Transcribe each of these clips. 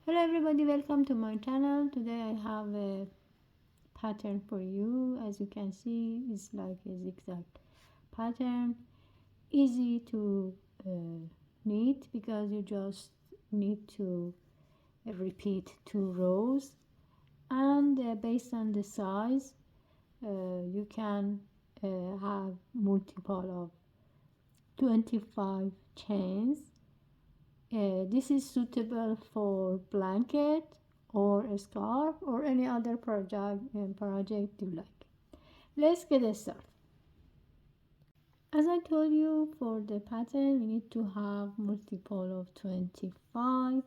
Hello everybody, welcome to my channel. Today I have a pattern for you. As you can see, it's like a zigzag pattern, easy to knit because you just need to repeat 2 rows, and based on the size you can have multiple of 25 chains. This is suitable for blanket or a scarf or any other project you like. Let's get started. As I told you, for the pattern we need to have multiple of 25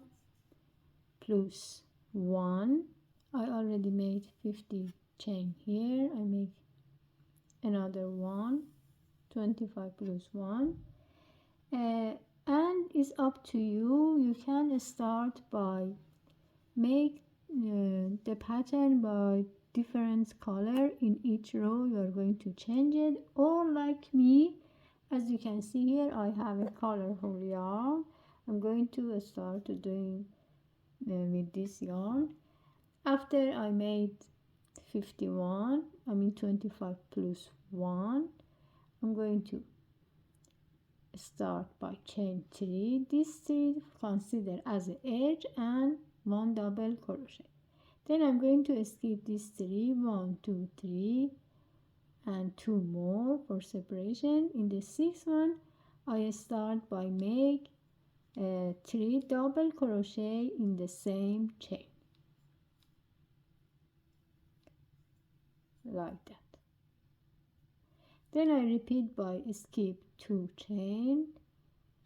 plus 1. I already made 50 chain here. I make another one, 25 plus 1. And it's up to you. You can start by make the pattern by different color in each row. You are going to change it, or like me, as you can see here, I have a colorful yarn. I'm going to start doing with this yarn. After I made 51, 25 plus 1, I'm going to start by chain 3. This 3 consider as an edge and 1 double crochet. Then I'm going to skip this 3, 1 2 3 and 2 more for separation. In the 6th one I start by make 3 double crochet in the same chain, like that. Then I repeat by skip 2 chain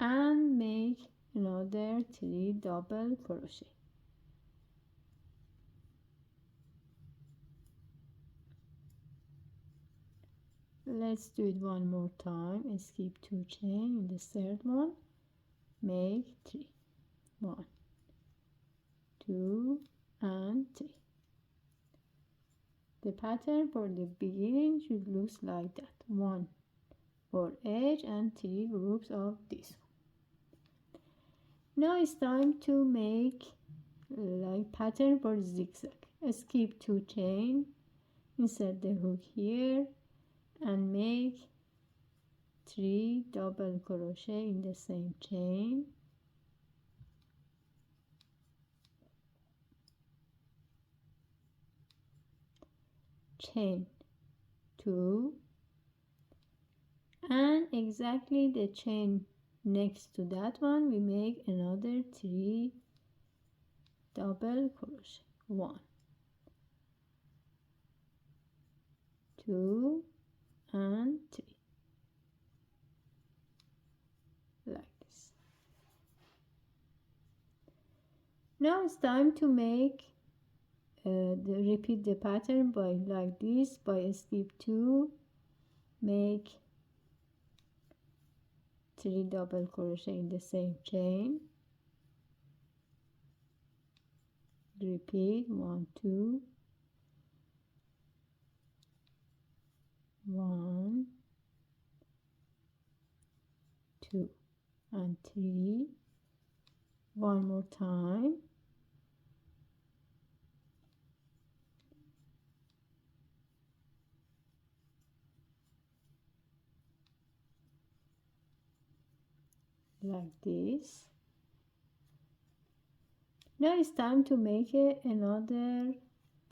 and make another 3 double crochet. Let's do it one more time. Skip 2 chain in the 3rd one, make 3, 1 2 and 3. The pattern for the beginning should look like that: 1 for edge and 3 groups of this one. Now it's time to make like pattern for zigzag. Skip 2 chain, insert the hook here and make 3 double crochet in the same chain. Chain 2, and exactly the chain next to that one we make another 3 double crochet. 1 2 and 3, like this. Now it's time to make repeat the pattern by like this. By skip 2, make 3 double crochet in the same chain, repeat 1 2 1 2 and 3. One more time. Like this. Now it's time to make another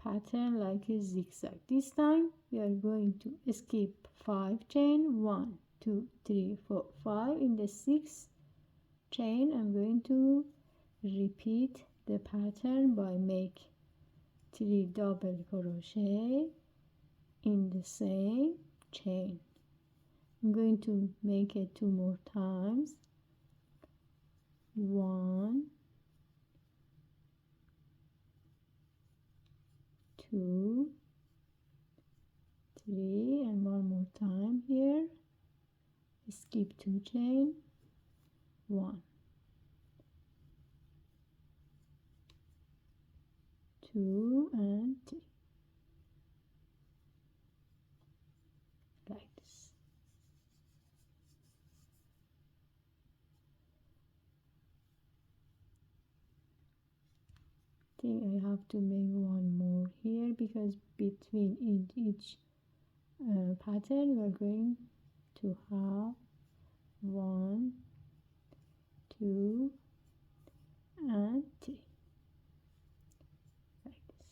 pattern like a zigzag. This time we are going to skip 5 chain, 1 2 3 4 5. In the 6th chain I'm going to repeat the pattern by make 3 double crochet in the same chain. I'm going to make it 2 more times. 1 2 3 and one more time here. Skip 2 chain, 1 2 and 3, like this. think I have to make one more here, because between each pattern we are going to have 1, 2 and 3, like this.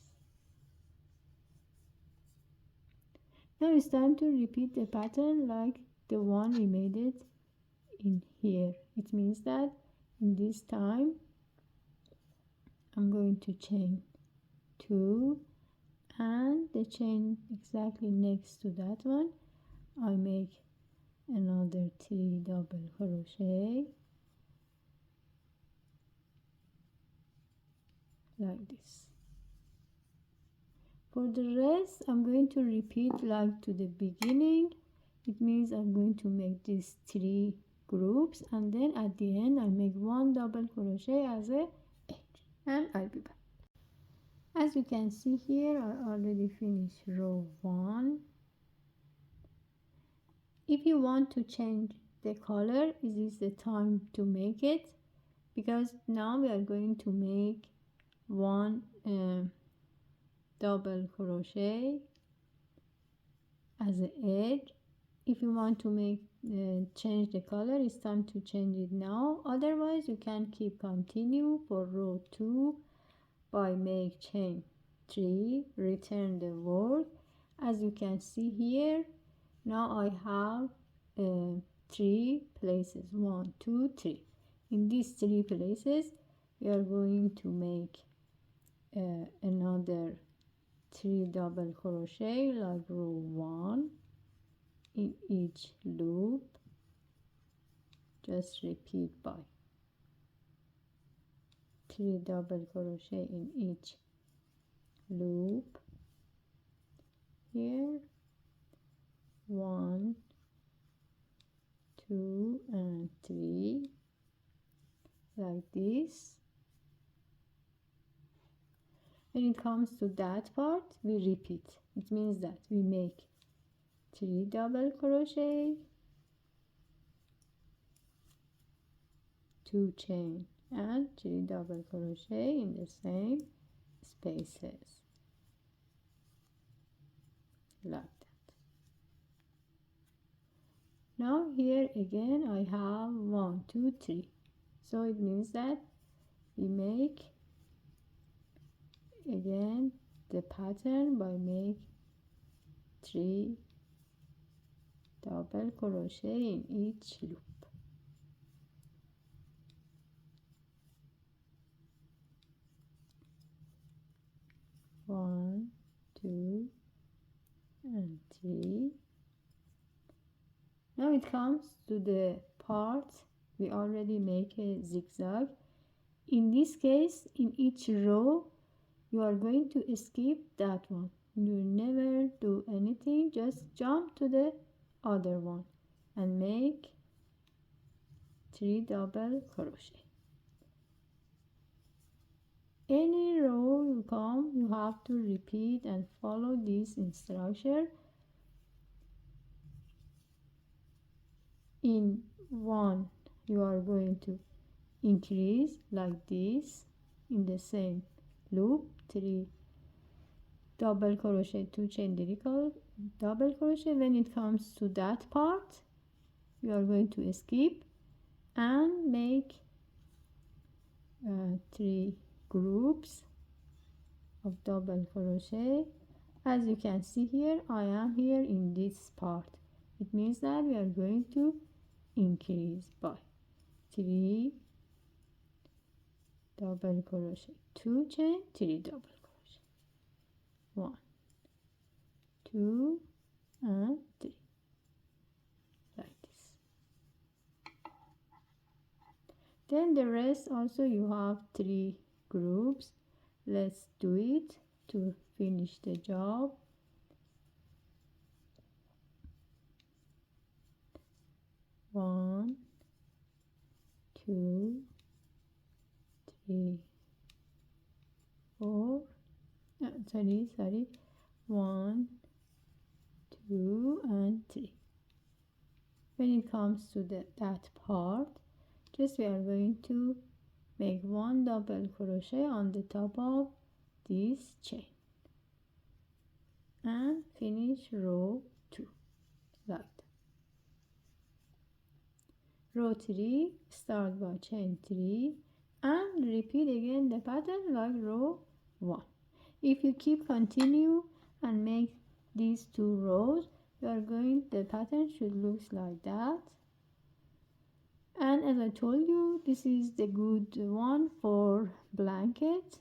Now it's time to repeat the pattern like the one we made it in here. It means that in this time I'm going to chain 2, and the chain exactly next to that one I make another 3 double crochet like this. For the rest I'm going to repeat like to the beginning. It means I'm going to make these 3 groups, and then at the end I make 1 double crochet as a edge, and I'll be back. As you can see here, I already finished row 1. If you want to change the color, this is the time to make it, because now we are going to make 1 double crochet as an edge. If you want to make change the color, it's time to change it now. Otherwise you can keep continue for row 2 by make chain 3, return the work. As you can see here, now I have 3 places, 1, 2, 3. In these 3 places we are going to make another 3 double crochet like row 1 in each loop. Just repeat by 3 double crochet in each loop. Here 1, 2 and 3, like this. When it comes to that part, we repeat. It means that we make 3 double crochet, 2 chain and 3 double crochet in the same spaces, like that. Now here again I have 1, 2, 3. So it means that we make again the pattern by make 3 double crochet in each loop. 1, 2 and 3. Now it comes to the part we already make a zigzag. In this case, in each row you are going to skip that one. You never do anything, just jump to the other one and make 3 double crochet. Any row you come, you have to repeat and follow this instruction. In one you are going to increase like this in the same loop, 3 double crochet, 2 chain double crochet. When it comes to that part you are going to skip and make 3 groups of double crochet. As you can see here, I am here in this part. It means that we are going to increase by 3 double crochet, 2 chain, 3 double crochet, 1, 2 and 3, like this. Then the rest also you have 3 groups. Let's do it to finish the job. 1, 2, 3, 4, sorry, 1, 2 and 3. When it comes to that part, just we are going to make 1 double crochet on the top of this chain and finish row 2 like that. Row 3, start by chain 3 and repeat again the pattern like row 1. If you keep continue and make these 2 rows, the pattern should look like that. And as I told you, this is the good one for blanket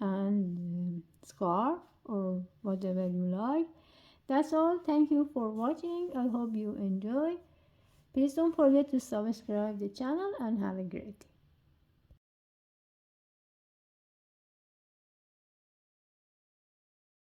and scarf or whatever you like. That's all. Thank you for watching. I hope you enjoy. Please don't forget to subscribe the channel and have a great day.